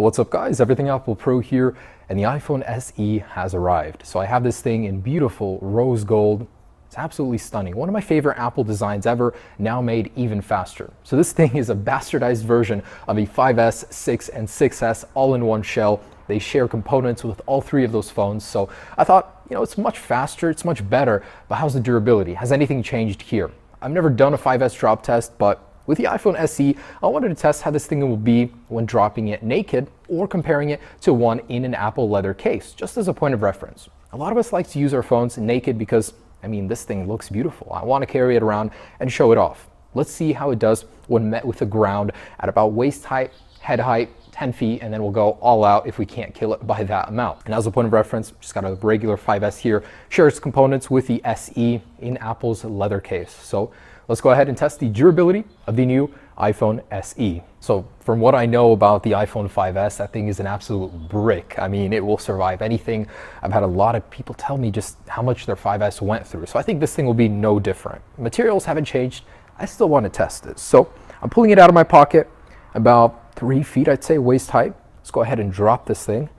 What's up guys, Everything Apple Pro here, and the iPhone SE has arrived. So I have this thing in beautiful rose gold. It's absolutely stunning. One of my favorite Apple designs ever, now made even faster. So this thing is a bastardized version of the 5S, 6, and 6S all in one shell. They share components with all three of those phones. So I thought, it's much faster, it's much better, but how's the durability? Has anything changed here? I've never done a 5S drop test, but with the iPhone SE, I wanted to test how this thing will be when dropping it naked or comparing it to one in an Apple leather case, just as a point of reference. A lot of us like to use our phones naked because, this thing looks beautiful. I want to carry it around and show it off. Let's see how it does when met with the ground at about waist height, head height, 10 feet, and then we'll go all out if we can't kill it by that amount. And as a point of reference, just got a regular 5S here, shares components with the SE in Apple's leather case. So let's go ahead and test the durability of the new iPhone SE. So from what I know about the iPhone 5S, that thing is an absolute brick. It will survive anything. I've had a lot of people tell me just how much their 5S went through. So I think this thing will be no different. Materials haven't changed. I still want to test it. So I'm pulling it out of my pocket, about 3 feet, I'd say, waist height. Let's go ahead and drop this thing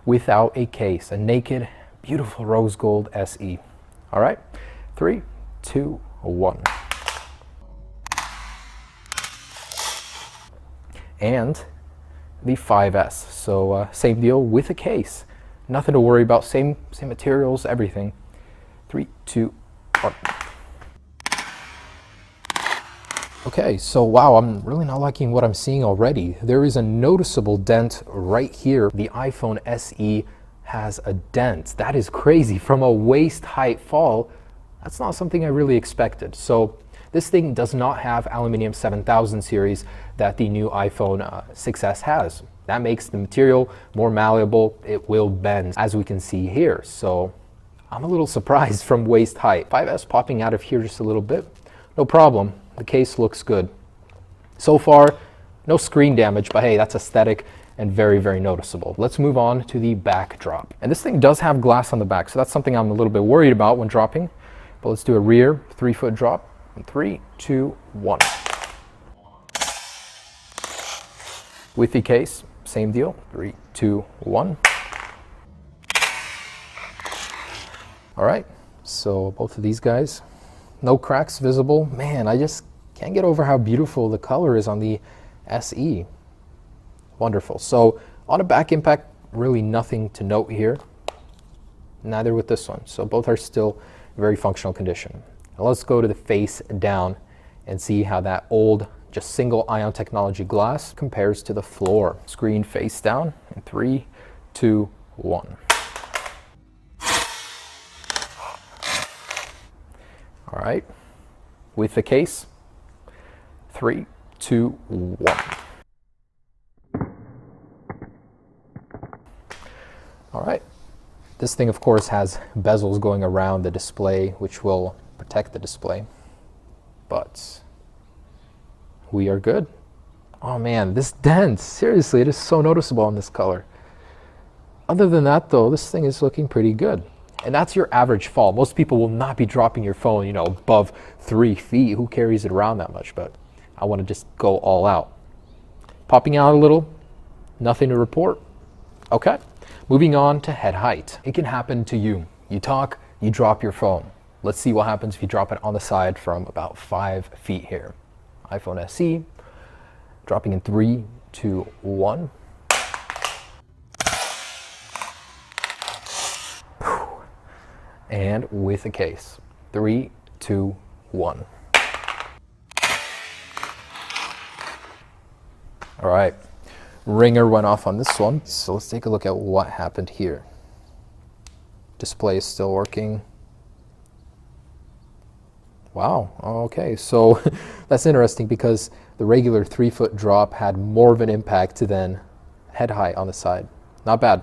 without a case, a naked, beautiful rose gold SE. All right, 3, 2, 1. And the 5S. So same deal with a case. Nothing to worry about, same materials, everything. 3, 2, 1. Okay, so wow, I'm really not liking what I'm seeing already. There is a noticeable dent right here. The iPhone SE has a dent. That is crazy. From a waist height fall, that's not something I really expected. So this thing does not have aluminum 7000 series that the new iPhone 6S has. That makes the material more malleable. It will bend, as we can see here. So I'm a little surprised from waist height. 5S popping out of here just a little bit. No problem. The case looks good. So far, no screen damage, but hey, that's aesthetic and very, very noticeable. Let's move on to the backdrop. And this thing does have glass on the back, so that's something I'm a little bit worried about when dropping. But let's do a rear 3-foot drop. 3, 2, 1. With the case, same deal. 3, 2, 1. All right, so both of these guys, no cracks visible. Man, I just can't get over how beautiful the color is on the SE. Wonderful. So on a back impact, really nothing to note here. Neither with this one. So both are still very functional condition. Now let's go to the face down and see how that old, just single ion technology glass compares to the floor. Screen face down in 3, 2, 1. All right, with the case, 3, 2, 1. All right, this thing of course has bezels going around the display, which will protect the display, but we are good. Oh man, this dent, seriously, it is so noticeable on this color. Other than that though, this thing is looking pretty good. And that's your average fall. Most people will not be dropping your phone, above 3 feet. Who carries it around that much? But I want to just go all out. Popping out a little, nothing to report. Okay, moving on to head height. It can happen to you. You talk, you drop your phone. Let's see what happens if you drop it on the side from about 5 feet here. iPhone SE, dropping in 3, 2, 1. And with a case. 3, 2, 1. All right, ringer went off on this one. So let's take a look at what happened here. Display is still working. Wow, okay, so that's interesting because the regular 3-foot drop had more of an impact than head height on the side. Not bad.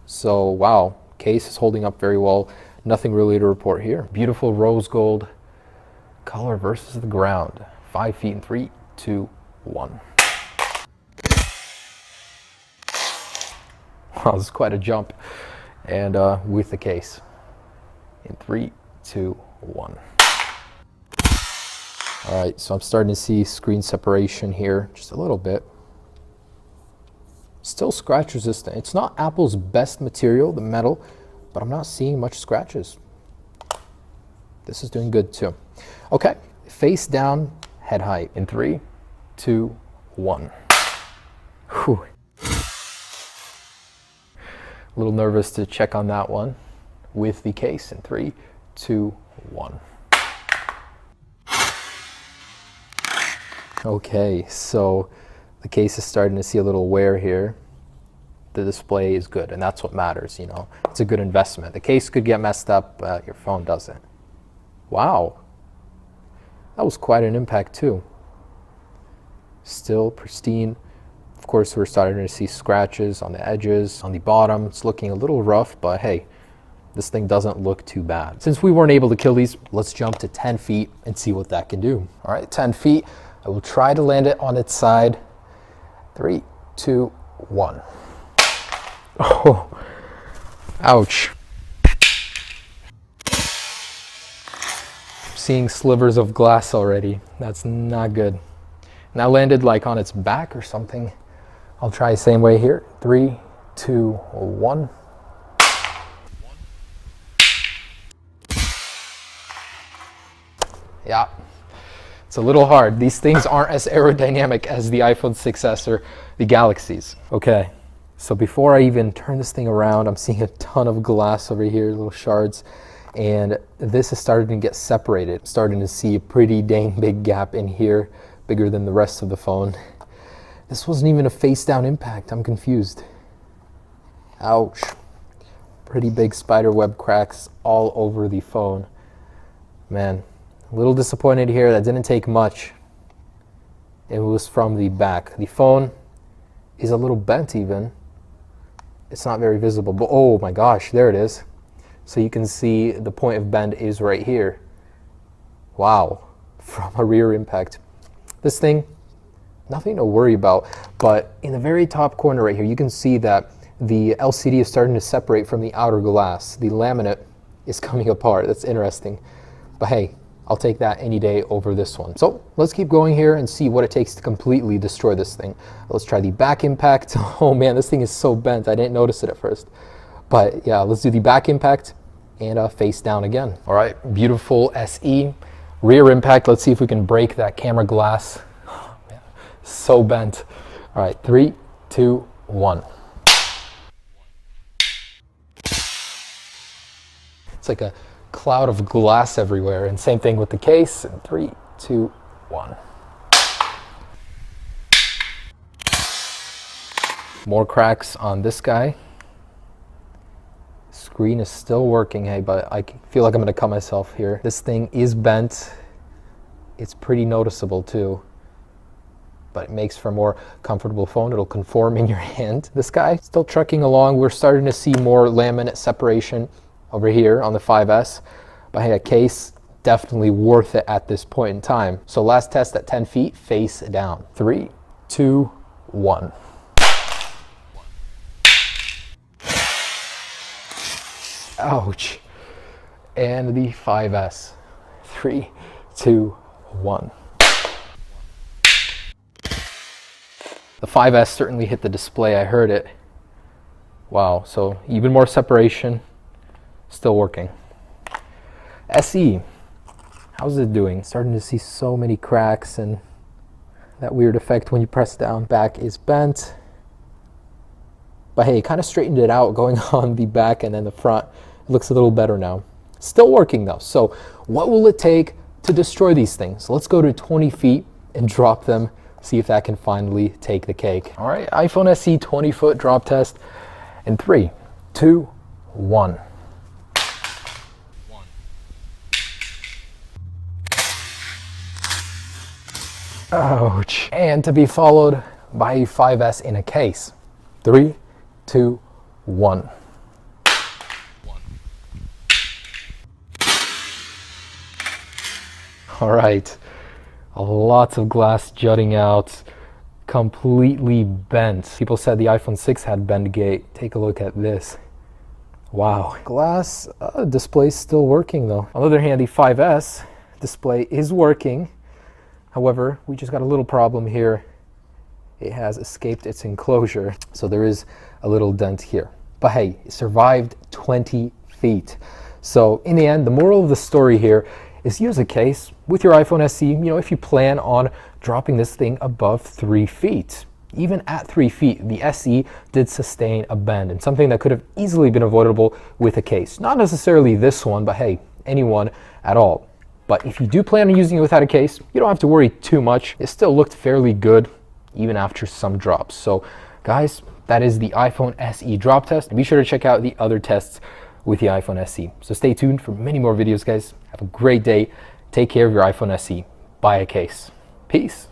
So wow, case is holding up very well. Nothing really to report here. Beautiful rose gold color versus the ground. 5 feet in 3, 2, 1. Wow, this is quite a jump. And with the case in 3, 2, 1. All right, so I'm starting to see screen separation here just a little bit. Still scratch resistant. It's not Apple's best material, the metal, but I'm not seeing much scratches. This is doing good too. Okay, face down, head height in 3, 2, 1. Whew. A little nervous to check on that one with the case in 3, 2, 1. Okay, so the case is starting to see a little wear here. The display is good, and that's what matters, you know. It's a good investment. The case could get messed up, but your phone doesn't. Wow. That was quite an impact too. Still pristine. Of course, we're starting to see scratches on the edges, on the bottom. It's looking a little rough, but hey, this thing doesn't look too bad. Since we weren't able to kill these, let's jump to 10 feet and see what that can do. All right, 10 feet. I will try to land it on its side. 3, 2, 1. Oh, ouch. Seeing slivers of glass already. That's not good. And that landed like on its back or something. I'll try the same way here. 3, 2, 1. Yeah, it's a little hard. These things aren't as aerodynamic as the iPhone 6s or the Galaxies. Okay, so before I even turn this thing around, I'm seeing a ton of glass over here, little shards, and this is starting to get separated. I'm starting to see a pretty dang big gap in here, bigger than the rest of the phone. This wasn't even a face down impact. I'm confused. Ouch. Pretty big spider web cracks all over the phone. Man, a little disappointed here. That didn't take much. It was from the back. The phone is a little bent even. It's not very visible, but oh my gosh, there it is. So you can see the point of bend is right here. Wow, from a rear impact. This thing, nothing to worry about, but in the very top corner right here, you can see that the LCD is starting to separate from the outer glass. The laminate is coming apart. That's interesting. But hey, I'll take that any day over this one. So let's keep going here and see what it takes to completely destroy this thing. Let's try the back impact. Oh man, this thing is so bent. I didn't notice it at first. But yeah, let's do the back impact and face down again. All right, beautiful SE. Rear impact, let's see if we can break that camera glass. Oh, man, so bent. All right, 3, 2, 1. It's like a cloud of glass everywhere, and same thing with the case. And 3, 2, 1. More cracks on this guy. Screen is still working, hey, but I feel like I'm gonna cut myself here. This thing is bent. It's pretty noticeable too, but it makes for a more comfortable phone. It'll conform in your hand. This guy still trucking along. We're starting to see more laminate separation over here on the 5S, but hey, a case definitely worth it at this point in time. So last test at 10 feet, face down. 3, 2, 1. Ouch. And the 5S. 3, 2, 1. The 5S certainly hit the display. I heard it. Wow, so even more separation. Still working. SE, how's it doing? Starting to see so many cracks and that weird effect when you press down. Back is bent. But hey, kind of straightened it out going on the back and then the front. It looks a little better now. Still working though. So what will it take to destroy these things? Let's go to 20 feet and drop them. See if that can finally take the cake. All right, iPhone SE 20-foot drop test in 3, 2, 1. Ouch. And to be followed by a 5S in a case. 3, 2, 1. All right, lots of glass jutting out, completely bent. People said the iPhone 6 had bend gate. Take a look at this. Wow. Glass display is still working though. On the other hand, the 5S display is working. However, we just got a little problem here. it has escaped its enclosure. So there is a little dent here. But hey, it survived 20 feet. So in the end, the moral of the story here is use a case with your iPhone SE, if you plan on dropping this thing above 3 feet. Even at 3 feet, the SE did sustain a bend, and something that could have easily been avoidable with a case. Not necessarily this one, but hey, anyone at all. But if you do plan on using it without a case, you don't have to worry too much. It still looked fairly good, even after some drops. So guys, that is the iPhone SE drop test. And be sure to check out the other tests with the iPhone SE. So stay tuned for many more videos, guys. Have a great day. Take care of your iPhone SE. Buy a case. Peace.